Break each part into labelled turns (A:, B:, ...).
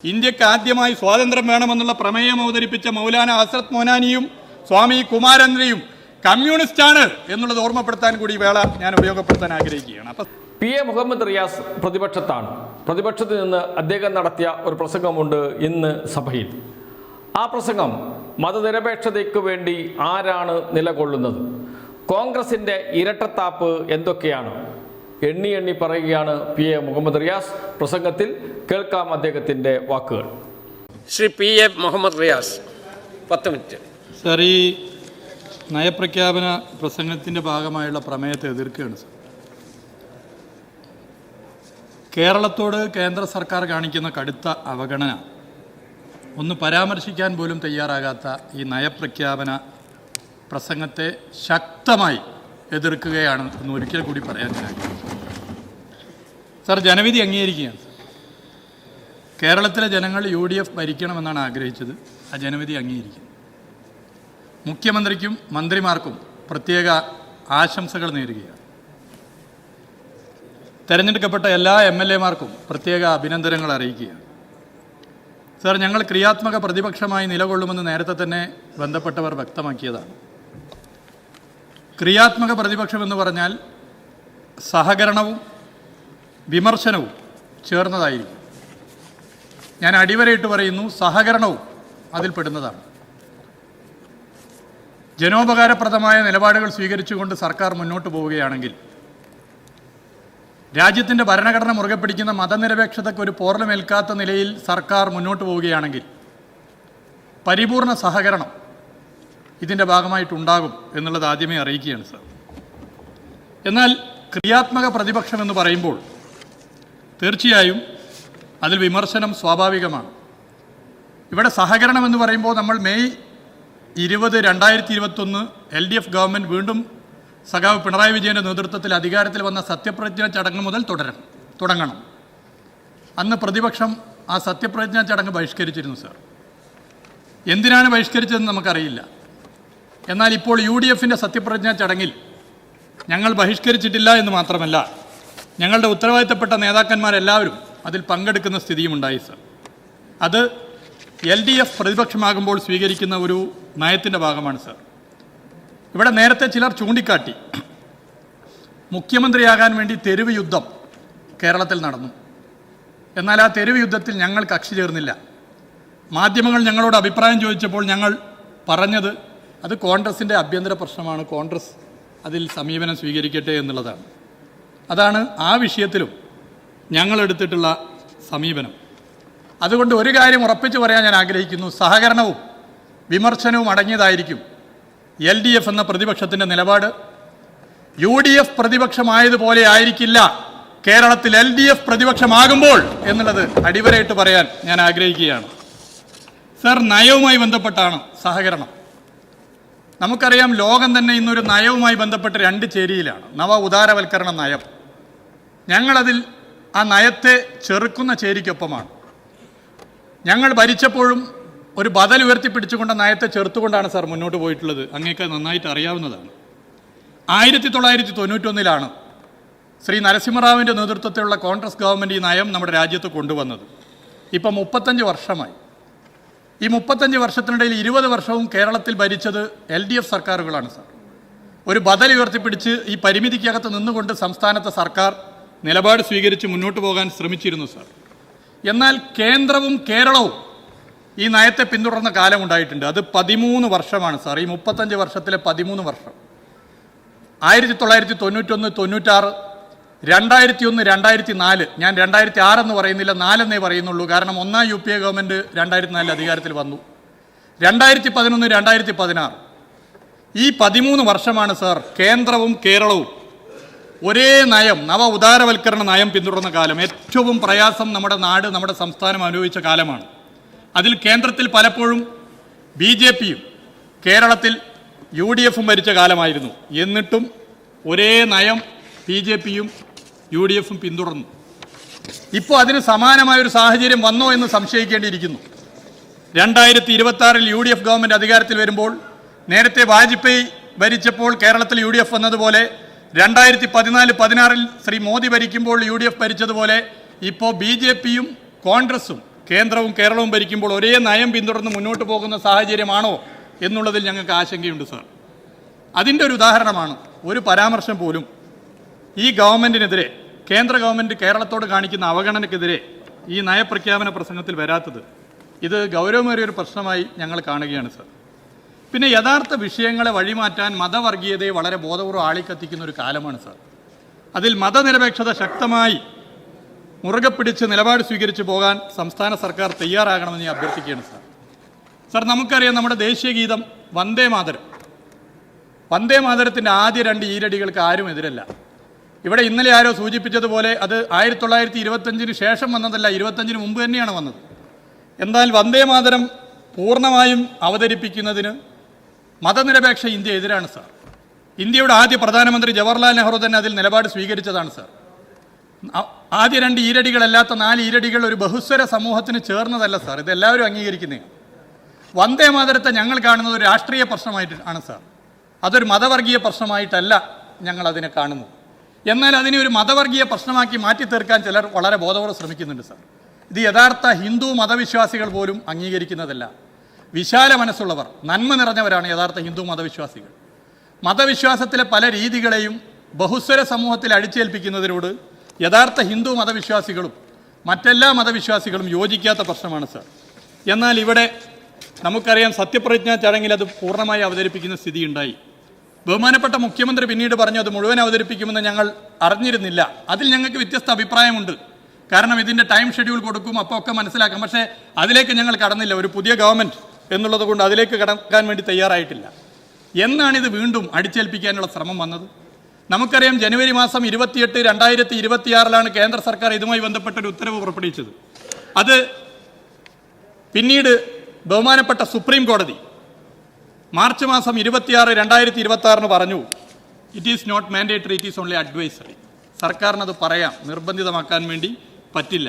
A: ഇന്ത്യക്ക് ആദ്യമായി സ്വാതന്ത്ര്യം വേണമെന്നുള്ള പ്രമേയം അവതരിപ്പിച്ച മൗലാന ഹസ്രത്ത് മോനാനിയും സ്വാമി കുമാരേന്ദ്രയും കമ്മ്യൂണിസ്റ്റാണ് എന്നുള്ളത് ഓർമ്മപ്പെടുത്താൻ കൂടി വേള ഞാൻ ഉപയോഗപ്പെടുത്താൻ ആഗ്രഹിക്കുകയാണ്.
B: പി എ മുഹമ്മദ് റിയാസ് പ്രതിപക്ഷത്താണ്. പ്രതിപക്ഷത്ത് നിന്ന് അദ്ദേഹം നടത്തിയ ഒരു പ്രസംഗമുണ്ട് ഇന്ന് സഭയിൽ. ആ പ്രസംഗം മതനിരപേക്ഷതയ്ക്ക് വേണ്ടി ആരാണ് നിലകൊള്ളുന്നത്, കോൺഗ്രസിൻ്റെ ഇരട്ടത്താപ്പ് എന്തൊക്കെയാണ് എണ്ണി എണ്ണി പറയുകയാണ് പി എ മുഹമ്മദ് റിയാസ്. പ്രസംഗത്തിൽ കേൾക്കാം അദ്ദേഹത്തിൻ്റെ വാക്കുകൾ.
C: Shri P A Muhammad Riyas 10 minute.
A: Sir, ഈ നയപ്രഖ്യാപന പ്രസംഗത്തിൻ്റെ ഭാഗമായുള്ള പ്രമേയത്തെ എതിർക്കുകയാണ് സർ. കേരളത്തോട് കേന്ദ്ര സർക്കാർ കാണിക്കുന്ന കടുത്ത അവഗണന ഒന്ന് പരാമർശിക്കാൻ പോലും തയ്യാറാകാത്ത ഈ നയപ്രഖ്യാപന പ്രസംഗത്തെ ശക്തമായി എതിർക്കുകയാണ് എന്ന് ഒരിക്കൽ കൂടി പറയാൻ സാധിക്കും. സർ, ജനവിധി അംഗീകരിക്കുകയാണ്. കേരളത്തിലെ ജനങ്ങൾ UDF ഭരിക്കണമെന്നാണ് ആഗ്രഹിച്ചത്. ആ ജനവിധി അംഗീകരിക്കും. മുഖ്യമന്ത്രിക്കും മന്ത്രിമാർക്കും പ്രത്യേക ആശംസകൾ നേരുകയാണ്. തെരഞ്ഞെടുക്കപ്പെട്ട എല്ലാ MLA-മാർക്കും പ്രത്യേക അഭിനന്ദനങ്ങൾ അറിയിക്കുകയാണ്. സർ, ഞങ്ങൾ ക്രിയാത്മക പ്രതിപക്ഷമായി നിലകൊള്ളുമെന്ന് നേരത്തെ തന്നെ ബന്ധപ്പെട്ടവർ വ്യക്തമാക്കിയതാണ്. ക്രിയാത്മക പ്രതിപക്ഷം എന്ന് പറഞ്ഞാൽ സഹകരണവും വിമർശനവും ചേർന്നതായിരിക്കും. ഞാൻ അടിവരയിട്ട് പറയുന്നു, സഹകരണവും അതിൽപ്പെടുന്നതാണ്. ജനോപകാരപ്രദമായ നിലപാടുകൾ സ്വീകരിച്ചുകൊണ്ട് സർക്കാർ മുന്നോട്ട് പോവുകയാണെങ്കിൽ, രാജ്യത്തിൻ്റെ ഭരണഘടന മുറുകെ പിടിക്കുന്ന മതനിരപേക്ഷതയ്ക്ക് ഒരു പോറലുമേൽക്കാത്ത നിലയിൽ സർക്കാർ മുന്നോട്ട് പോവുകയാണെങ്കിൽ പരിപൂർണ സഹകരണം ഇതിൻ്റെ ഭാഗമായിട്ടുണ്ടാകും എന്നുള്ളത് ആദ്യമേ അറിയിക്കുകയാണ് സർ. എന്നാൽ ക്രിയാത്മക പ്രതിപക്ഷം എന്ന് പറയുമ്പോൾ തീർച്ചയായും അതിൽ വിമർശനം സ്വാഭാവികമാണ്. ഇവിടെ സഹകരണം എന്ന് പറയുമ്പോൾ നമ്മൾ മെയ് 20, 2021 LDF ഗവൺമെൻറ് വീണ്ടും സഖാവ് പിണറായി വിജയൻ്റെ നേതൃത്വത്തിൽ അധികാരത്തിൽ വന്ന സത്യപ്രതിജ്ഞാ ചടങ്ങ് മുതൽ തുടങ്ങണം. അന്ന് പ്രതിപക്ഷം ആ സത്യപ്രതിജ്ഞാ ചടങ്ങ് ബഹിഷ്കരിച്ചിരുന്നു സർ. എന്തിനാണ് ബഹിഷ്കരിച്ചതെന്ന് നമുക്കറിയില്ല. എന്നാൽ ഇപ്പോൾ UDF-ൻ്റെ സത്യപ്രതിജ്ഞാ ചടങ്ങിൽ ഞങ്ങൾ ബഹിഷ്കരിച്ചിട്ടില്ല എന്ന് മാത്രമല്ല, ഞങ്ങളുടെ ഉത്തരവാദിത്തപ്പെട്ട നേതാക്കന്മാരെല്ലാവരും അതിൽ പങ്കെടുക്കുന്ന സ്ഥിതിയുമുണ്ടായി സർ. അത് LDF പ്രതിപക്ഷമാകുമ്പോൾ സ്വീകരിക്കുന്ന ഒരു നയത്തിൻ്റെ ഭാഗമാണ് സർ. ഇവിടെ നേരത്തെ ചിലർ ചൂണ്ടിക്കാട്ടി, മുഖ്യമന്ത്രിയാകാൻ വേണ്ടി തെരുവ് യുദ്ധം കേരളത്തിൽ നടന്നു. എന്നാൽ ആ തെരുവ് യുദ്ധത്തിൽ ഞങ്ങൾ കക്ഷി ചേർന്നില്ല. മാധ്യമങ്ങൾ ഞങ്ങളോട് അഭിപ്രായം ചോദിച്ചപ്പോൾ ഞങ്ങൾ പറഞ്ഞത് അത് കോൺഗ്രസിൻ്റെ ആഭ്യന്തര പ്രശ്നമാണ്, കോൺഗ്രസ് അതിൽ സമീപനം സ്വീകരിക്കട്ടെ എന്നുള്ളതാണ്. അതാണ് ആ വിഷയത്തിലും ഞങ്ങളെടുത്തിട്ടുള്ള സമീപനം. അതുകൊണ്ട് ഒരു കാര്യം ഉറപ്പിച്ചു പറയാൻ ഞാൻ ആഗ്രഹിക്കുന്നു, സഹകരണവും വിമർശനവും അടങ്ങിയതായിരിക്കും LDF എന്ന പ്രതിപക്ഷത്തിൻ്റെ നിലപാട്. UDF പ്രതിപക്ഷമായതുപോലെ ആയിരിക്കില്ല കേരളത്തിൽ LDF പ്രതിപക്ഷമാകുമ്പോൾ എന്നുള്ളത് അടിവരയിട്ട് പറയാൻ ഞാൻ ആഗ്രഹിക്കുകയാണ്. സർ, നയവുമായി ബന്ധപ്പെട്ടാണ് സഹകരണം. നമുക്കറിയാം, ലോകം തന്നെ ഇന്നൊരു നയവുമായി ബന്ധപ്പെട്ട് 2 ചേരിയിലാണ്. നവ ഉദാരവൽക്കരണ നയം. ഞങ്ങളതിൽ ആ നയത്തെ ചെറുക്കുന്ന ചേരിക്കൊപ്പമാണ്. ഞങ്ങൾ ഭരിച്ചപ്പോഴും ഒരു ബദൽ ഉയർത്തിപ്പിടിച്ചുകൊണ്ട് നയത്തെ ചെറുത്തുകൊണ്ടാണ് സാർ മുന്നോട്ട് പോയിട്ടുള്ളത്. അങ്ങേക്ക് നന്നായിട്ട് അറിയാവുന്നതാണ്. 1991 ശ്രീ നരസിംഹറാവുവിൻ്റെ നേതൃത്വത്തിലുള്ള കോൺഗ്രസ് ഗവൺമെൻറ് ഈ നയം നമ്മുടെ രാജ്യത്ത് കൊണ്ടുവന്നത്. ഇപ്പം 35 വർഷമായി. ഈ 35 വർഷത്തിനിടയിൽ 20 വർഷവും കേരളത്തിൽ ഭരിച്ചത് LDF സർക്കാരുകളാണ് സാർ. ഒരു ബദൽ ഉയർത്തിപ്പിടിച്ച് ഈ പരിമിതിക്കകത്ത് നിന്നുകൊണ്ട് സംസ്ഥാനത്തെ സർക്കാർ നിലപാട് സ്വീകരിച്ച് മുന്നോട്ട് പോകാൻ ശ്രമിച്ചിരുന്നു സാർ. എന്നാൽ കേന്ദ്രവും കേരളവും ഈ നയത്തെ പിന്തുടർന്ന കാലമുണ്ടായിട്ടുണ്ട്. അത് 13 വർഷമാണ് സാർ. ഈ 35 വർഷത്തിലെ 13 വർഷം 1991, 96, 2001, 2004. ഞാൻ 2006 എന്ന് പറയുന്നില്ല, 4 എന്നേ പറയുന്നുള്ളൂ. കാരണം 1ാം UPA ഗവൺമെൻറ് 2004 അധികാരത്തിൽ വന്നു. 2011, 2016 ഈ 13 വർഷമാണ് സാർ കേന്ദ്രവും കേരളവും ഒരേ നയം, നവ ഉദാരവൽക്കരണ നയം പിന്തുടർന്ന കാലം. ഏറ്റവും പ്രയാസം നമ്മുടെ നാട്, നമ്മുടെ സംസ്ഥാനം അനുഭവിച്ച കാലമാണ്. അതിൽ കേന്ദ്രത്തിൽ പലപ്പോഴും BJP-യും കേരളത്തിൽ UDF-ഉം ഭരിച്ച കാലമായിരുന്നു. എന്നിട്ടും ഒരേ നയം BJP-യും UDF-ഉം പിന്തുടർന്നു. ഇപ്പോൾ അതിന് സമാനമായൊരു സാഹചര്യം വന്നോ എന്ന് സംശയിക്കേണ്ടിയിരിക്കുന്നു. 2026 UDF ഗവൺമെൻറ് അധികാരത്തിൽ വരുമ്പോൾ, നേരത്തെ വാജ്പേയി ഭരിച്ചപ്പോൾ കേരളത്തിൽ UDF വന്നതുപോലെ, 2014-16 ശ്രീ മോദി ഭരിക്കുമ്പോൾ UDF ഭരിച്ചതുപോലെ, ഇപ്പോൾ BJP-യും കോൺഗ്രസും കേന്ദ്രവും കേരളവും ഭരിക്കുമ്പോൾ ഒരേ നയം പിന്തുടർന്ന് മുന്നോട്ട് പോകുന്ന സാഹചര്യമാണോ എന്നുള്ളതിൽ ഞങ്ങൾക്ക് ആശങ്കയുണ്ട് സാർ. അതിൻ്റെ ഒരു ഉദാഹരണമാണ് ഒരു പരാമർശം പോലും ഈ ഗവൺമെൻറ്റിനെതിരെ, കേന്ദ്ര ഗവൺമെൻറ് കേരളത്തോട് കാണിക്കുന്ന അവഗണനയ്ക്കെതിരെ ഈ നയപ്രഖ്യാപന പ്രസംഗത്തിൽ വരാത്തത് ഇത് ഗൗരവമേറിയൊരു പ്രശ്നമായി ഞങ്ങൾ കാണുകയാണ് സാർ. പിന്നെ യഥാർത്ഥ വിഷയങ്ങളെ വഴിമാറ്റാൻ മതവർഗീയതയെ വളരെ ബോധപൂർവ്വം ആളിക്കത്തിക്കുന്ന ഒരു കാലമാണ് സാർ. അതിൽ മതനിരപേക്ഷത ശക്തമായി മുറുകെ പിടിച്ച് നിലപാട് സ്വീകരിച്ചു പോകാൻ സംസ്ഥാന സർക്കാർ തയ്യാറാകണമെന്ന് ഞാൻ അഭ്യർത്ഥിക്കുകയാണ് സാർ. സാർ, നമുക്കറിയാം നമ്മുടെ ദേശീയ ഗീതം വന്ദേ മാതരം. വന്ദേ മാതരത്തിൻ്റെ ആദ്യ 2 ഈരടികൾക്ക് ആരും എതിരല്ല. ഇവിടെ ഇന്നലെ ആരോ സൂചിപ്പിച്ചതുപോലെ അത് 1925 ശേഷം വന്നതല്ല, 25 മുമ്പ് തന്നെയാണ് വന്നത്. എന്നാൽ വന്ദേ മാതരം പൂർണ്ണമായും അവതരിപ്പിക്കുന്നതിന് മതനിരപേക്ഷ ഇന്ത്യ എതിരാണ് സാർ. ഇന്ത്യയുടെ ആദ്യ പ്രധാനമന്ത്രി ജവഹർലാൽ നെഹ്റു തന്നെ അതിൽ നിലപാട് സ്വീകരിച്ചതാണ് സാർ. ആദ്യ 2 ഈരടികളല്ലാത്ത 4 ഈരടികൾ ഒരു ബഹുസ്വര സമൂഹത്തിന് ചേർന്നതല്ല സാർ. ഇതെല്ലാവരും അംഗീകരിക്കുന്നതാണ്. വന്ദേ മാതരത്തെ ഞങ്ങൾ കാണുന്നത് ഒരു രാഷ്ട്രീയ പ്രശ്നമായിട്ട് ആണ് സാർ. അതൊരു മതവർഗീയ പ്രശ്നമായിട്ടല്ല ഞങ്ങൾ അതിനെ കാണുന്നത്. എന്നാൽ അതിനെ ഒരു മതവർഗീയ പ്രശ്നമാക്കി മാറ്റി തീർക്കാൻ ചിലർ വളരെ ബോധപൂർവ്വം ശ്രമിക്കുന്നുണ്ട് സാർ. ഇത് യഥാർത്ഥ ഹിന്ദു മതവിശ്വാസികൾ പോലും അംഗീകരിക്കുന്നതല്ല. വിശാല മനസ്സുള്ളവർ, നന്മ നിറഞ്ഞവരാണ് യഥാർത്ഥ ഹിന്ദു മതവിശ്വാസികൾ. മതവിശ്വാസത്തിലെ പല രീതികളെയും ബഹുസ്വര സമൂഹത്തിൽ അടിച്ചേൽപ്പിക്കുന്നതിനോട് യഥാർത്ഥ ഹിന്ദു മതവിശ്വാസികളും മറ്റെല്ലാ മതവിശ്വാസികളും യോജിക്കാത്ത പ്രശ്നമാണ് സാർ. എന്നാൽ ഇവിടെ നമുക്കറിയാം, സത്യപ്രതിജ്ഞാ ചടങ്ങിൽ അത് പൂർണ്ണമായി അവതരിപ്പിക്കുന്ന സ്ഥിതി ഉണ്ടായി. ബഹുമാനപ്പെട്ട മുഖ്യമന്ത്രി പിന്നീട് പറഞ്ഞു അത് മുഴുവൻ അവതരിപ്പിക്കുമെന്ന് ഞങ്ങൾ അറിഞ്ഞിരുന്നില്ല. അതിൽ ഞങ്ങൾക്ക് വ്യത്യസ്ത അഭിപ്രായമുണ്ട്. കാരണം ഇതിൻ്റെ ടൈം ഷെഡ്യൂൾ കൊടുക്കും, അപ്പോൾ ഒക്കെ മനസ്സിലാക്കാം. പക്ഷേ അതിലേക്ക് ഞങ്ങൾ കടന്നില്ല. ഒരു പുതിയ ഗവൺമെൻറ് എന്നുള്ളത് കൊണ്ട് അതിലേക്ക് കടക്കാൻ വേണ്ടി തയ്യാറായിട്ടില്ല. എന്നാണിത് വീണ്ടും അടിച്ചേൽപ്പിക്കാനുള്ള ശ്രമം വന്നത്? നമുക്കറിയാം, ജനുവരി മാസം 28, 2026 കേന്ദ്ര സർക്കാർ ഇതുമായി ബന്ധപ്പെട്ടൊരു ഉത്തരവ് പുറപ്പെടുവിച്ചത്. അത് പിന്നീട് ബഹുമാനപ്പെട്ട സുപ്രീം കോടതി മാർച്ച് മാസം 26, 2026 പറഞ്ഞു it is not mandatory, it is only advisory. സർക്കാരിനത് പറയാം, നിർബന്ധിതമാക്കാൻ വേണ്ടി പറ്റില്ല.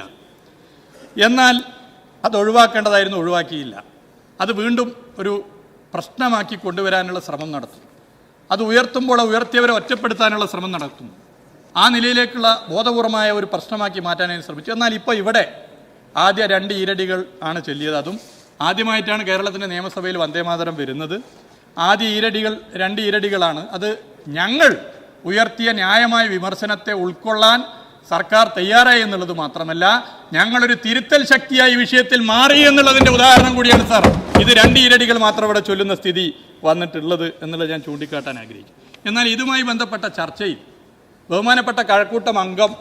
A: എന്നാൽ അത് ഒഴിവാക്കേണ്ടതായിരുന്നു, ഒഴിവാക്കിയില്ല. അത് വീണ്ടും ഒരു പ്രശ്നമാക്കി കൊണ്ടുവരാനുള്ള ശ്രമം നടത്തും. അത് ഉയർത്തുമ്പോൾ ഉയർത്തിയവരെ ഒറ്റപ്പെടുത്താനുള്ള ശ്രമം നടത്തുന്നു. ആ നിലയിലേക്കുള്ള ബോധപൂർവമായ ഒരു പ്രശ്നമാക്കി മാറ്റാനായി ശ്രമിച്ചു. എന്നാൽ ഇപ്പോൾ ഇവിടെ ആദ്യ 2 ഈരടികൾ ആണ് ചൊല്ലിയത്. അതും ആദ്യമായിട്ടാണ് കേരളത്തിൻ്റെ നിയമസഭയിൽ വന്ദേമാതരം വരുന്നത്. ആദ്യ ഈരടികൾ 2 ഈരടികളാണ്. അത് ഞങ്ങൾ ഉയർത്തിയ ന്യായമായ വിമർശനത്തെ ഉൾക്കൊള്ളാൻ സർക്കാർ തയ്യാറായി എന്നുള്ളത് മാത്രമല്ല, ഞങ്ങളൊരു തിരുത്തൽ ശക്തിയായി വിഷയത്തിൽ മാറി എന്നുള്ളതിൻ്റെ ഉദാഹരണം കൂടിയാണ് സാർ ഇത് 2 ഈരടികൾ മാത്രം ഇവിടെ ചൊല്ലുന്ന സ്ഥിതി വന്നിട്ടുള്ളത് എന്നുള്ളത് ഞാൻ ചൂണ്ടിക്കാട്ടാൻ ആഗ്രഹിക്കും. എന്നാൽ ഇതുമായി ബന്ധപ്പെട്ട ചർച്ചയിൽ ബഹുമാനപ്പെട്ട കഴക്കൂട്ടം അംഗം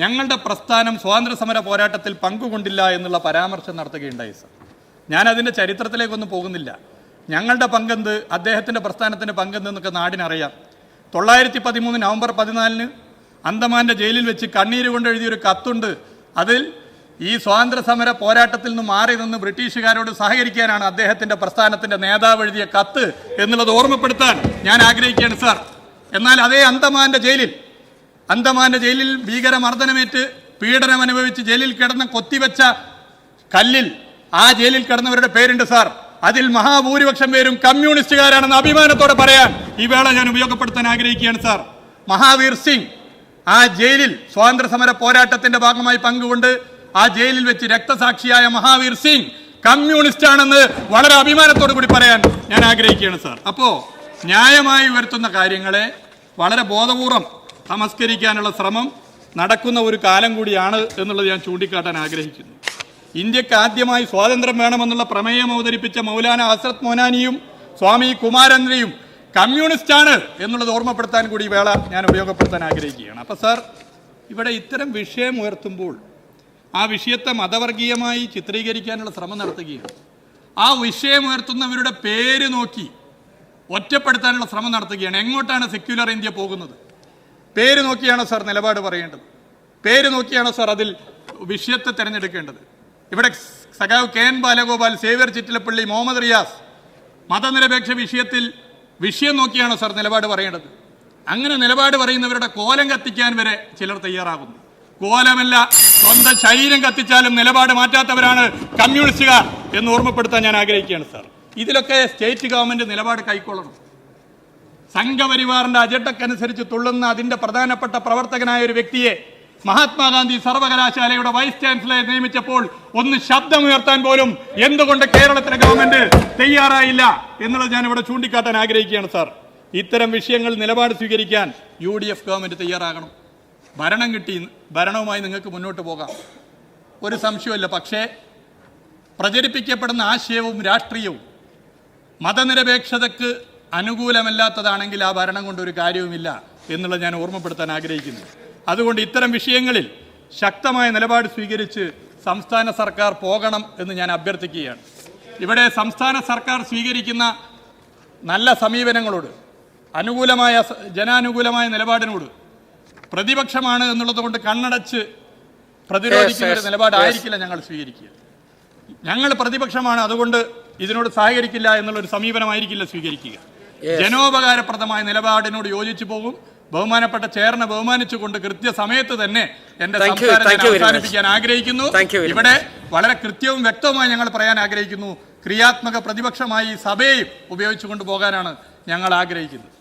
A: ഞങ്ങളുടെ പ്രസ്ഥാനം സ്വാതന്ത്ര്യസമര പോരാട്ടത്തിൽ പങ്കുകൊണ്ടില്ല എന്നുള്ള പരാമർശം നടത്തുകയുണ്ടായി സാർ. ഞാനതിൻ്റെ ചരിത്രത്തിലേക്കൊന്നും പോകുന്നില്ല. ഞങ്ങളുടെ പങ്കെന്ത്, അദ്ദേഹത്തിൻ്റെ പ്രസ്ഥാനത്തിൻ്റെ പങ്കെന്തെന്നൊക്കെ നാടിനറിയാം. 913 നവംബർ 14 അന്തമാൻ്റെ ജയിലിൽ വെച്ച് കണ്ണീര് കൊണ്ട് എഴുതിയൊരു കത്തുണ്ട്. അതിൽ ഈ സ്വാതന്ത്ര്യസമര പോരാട്ടത്തിൽ നിന്ന് മാറി നിന്ന് ബ്രിട്ടീഷുകാരോട് സഹകരിക്കാനാണ് അദ്ദേഹത്തിൻ്റെ പ്രസ്ഥാനത്തിൻ്റെ നേതാവ് എഴുതിയ കത്ത് എന്നുള്ളത് ഓർമ്മപ്പെടുത്താൻ ഞാൻ ആഗ്രഹിക്കുകയാണ് സാർ. എന്നാൽ അതേ അന്തമാൻ്റെ ജയിലിൽ ഭീകരമർദ്ദനമേറ്റ് പീഡനം അനുഭവിച്ച് ജയിലിൽ കിടന്ന് കൊത്തിവെച്ച കല്ലിൽ ആ ജയിലിൽ കിടന്നവരുടെ പേരുണ്ട് സാർ. അതിൽ മഹാഭൂരിപക്ഷം പേരും കമ്മ്യൂണിസ്റ്റുകാരാണെന്ന് അഭിമാനത്തോടെ പറയാൻ ഈ വേള ഞാൻ ഉപയോഗപ്പെടുത്താൻ ആഗ്രഹിക്കുകയാണ് സാർ. മഹാവീർ സിംഗ് ആ ജയിലിൽ സ്വാതന്ത്ര്യസമര പോരാട്ടത്തിന്റെ ഭാഗമായി പങ്കുകൊണ്ട് ആ ജയിലിൽ വെച്ച് രക്തസാക്ഷിയായ മഹാവീർ സിംഗ് കമ്മ്യൂണിസ്റ്റ് ആണെന്ന് വളരെ അഭിമാനത്തോടു കൂടി പറയാൻ ഞാൻ ആഗ്രഹിക്കുകയാണ് സാർ. അപ്പോൾ ന്യായമായി ഉയർത്തുന്ന കാര്യങ്ങളെ വളരെ ബോധപൂർവം തമസ്കരിക്കാനുള്ള ശ്രമം നടക്കുന്ന ഒരു കാലം കൂടിയാണ് എന്നുള്ളത് ഞാൻ ചൂണ്ടിക്കാട്ടാൻ ആഗ്രഹിക്കുന്നു. ഇന്ത്യക്ക് ആദ്യമായി സ്വാതന്ത്ര്യം വേണമെന്നുള്ള പ്രമേയം അവതരിപ്പിച്ച മൗലാന ഹസ്രത്ത് മൗനാനിയും സ്വാമി കുമാരേന്ദ്രയും കമ്മ്യൂണിസ്റ്റാണ് എന്നുള്ളത് ഓർമ്മപ്പെടുത്താൻ കൂടി വേള ഞാൻ ഉപയോഗപ്പെടുത്താൻ ആഗ്രഹിക്കുകയാണ്. അപ്പോൾ സാർ, ഇവിടെ ഇത്തരം വിഷയം ഉയർത്തുമ്പോൾ ആ വിഷയത്തെ മതവർഗീയമായി ചിത്രീകരിക്കാനുള്ള ശ്രമം നടത്തുകയാണ്. ആ വിഷയം ഉയർത്തുന്നവരുടെ പേര് നോക്കി ഒറ്റപ്പെടുത്താനുള്ള ശ്രമം നടത്തുകയാണ്. എങ്ങോട്ടാണ് സെക്യുലർ ഇന്ത്യ പോകുന്നത്? പേര് നോക്കിയാണോ സാർ നിലപാട് പറയേണ്ടത്? പേര് നോക്കിയാണോ സാർ അതിൽ വിഷയത്തെ തിരഞ്ഞെടുക്കേണ്ടത്? ഇവിടെ സഖാവ് KN ബാലഗോപാൽ, സേവ്യർ ചിറ്റിലപ്പള്ളി, മുഹമ്മദ് റിയാസ് മതനിരപേക്ഷ വിഷയത്തിൽ വിഷയം നോക്കിയാണോ സാർ നിലപാട് പറയേണ്ടത്? അങ്ങനെ നിലപാട് പറയുന്നവരുടെ കോലം കത്തിക്കാൻ വരെ ചിലർ തയ്യാറാകുന്നു. കോലമല്ല, സ്വന്തം ശരീരം കത്തിച്ചാലും നിലപാട് മാറ്റാത്തവരാണ് കമ്മ്യൂണിസ്റ്റുകാർ എന്ന് ഓർമ്മപ്പെടുത്താൻ ഞാൻ ആഗ്രഹിക്കുകയാണ് സാർ. ഇതിലൊക്കെ സ്റ്റേറ്റ് ഗവൺമെന്റ് നിലപാട് കൈക്കൊള്ളണം. സംഘപരിവാറിന്റെ അജണ്ടക്കനുസരിച്ച് തുള്ളുന്ന അതിന്റെ പ്രധാനപ്പെട്ട പ്രവർത്തകനായ ഒരു വ്യക്തിയെ മഹാത്മാഗാന്ധി സർവകലാശാലയുടെ വൈസ് ചാൻസലറെ നിയമിച്ചപ്പോൾ ഒന്ന് ശബ്ദമുയർത്താൻ പോലും എന്തുകൊണ്ട് കേരളത്തിലെ ഗവൺമെന്റ് തയ്യാറായില്ല എന്നുള്ളത് ഞാൻ ഇവിടെ ചൂണ്ടിക്കാട്ടാൻ ആഗ്രഹിക്കുകയാണ് സാർ. ഇത്തരം വിഷയങ്ങൾ നിലപാട് സ്വീകരിക്കാൻ UDF ഗവൺമെന്റ് തയ്യാറാകണം. ഭരണം കിട്ടി, ഭരണവുമായി നിങ്ങൾക്ക് മുന്നോട്ട് പോകാം, ഒരു സംശയമില്ല. പക്ഷേ പ്രചരിപ്പിക്കപ്പെടുന്ന ആശയവും രാഷ്ട്രീയവും മതനിരപേക്ഷതയ്ക്ക് അനുകൂലമല്ലാത്തതാണെങ്കിൽ ആ ഭരണം കൊണ്ടൊരു കാര്യവുമില്ല എന്നുള്ളത് ഞാൻ ഓർമ്മപ്പെടുത്താൻ ആഗ്രഹിക്കുന്നു. അതുകൊണ്ട് ഇത്തരം വിഷയങ്ങളിൽ ശക്തമായ നിലപാട് സ്വീകരിച്ച് സംസ്ഥാന സർക്കാർ പോകണം എന്ന് ഞാൻ അഭ്യർത്ഥിക്കുകയാണ്. ഇവിടെ സംസ്ഥാന സർക്കാർ സ്വീകരിക്കുന്ന നല്ല സമീപനങ്ങളോട്, ജനാനുകൂലമായ നിലപാടിനോട് പ്രതിപക്ഷമാണ് എന്നുള്ളത് കൊണ്ട് കണ്ണടച്ച് പ്രതിരോധിക്കുന്ന ഒരു നിലപാടായിരിക്കില്ല ഞങ്ങൾ സ്വീകരിക്കുക. ഞങ്ങൾ പ്രതിപക്ഷമാണ്, അതുകൊണ്ട് ഇതിനോട് സഹകരിക്കില്ല എന്നുള്ളൊരു സമീപനമായിരിക്കില്ല സ്വീകരിക്കുക. ജനോപകാരപ്രദമായ നിലപാടിനോട് യോജിച്ചു പോകും. ബഹുമാനപ്പെട്ട ചെയറിനെ ബഹുമാനിച്ചുകൊണ്ട് കൃത്യസമയത്ത് തന്നെ എന്റെ സംസാരം അവസാനിപ്പിക്കാൻ ആഗ്രഹിക്കുന്നു. ഇവിടെ വളരെ കൃത്യവും വ്യക്തവുമായി ഞങ്ങൾ പറയാൻ ആഗ്രഹിക്കുന്നു, ക്രിയാത്മക പ്രതിപക്ഷമായി സഭയെയും ഉപയോഗിച്ചുകൊണ്ട് പോകാനാണ് ഞങ്ങൾ ആഗ്രഹിക്കുന്നത്.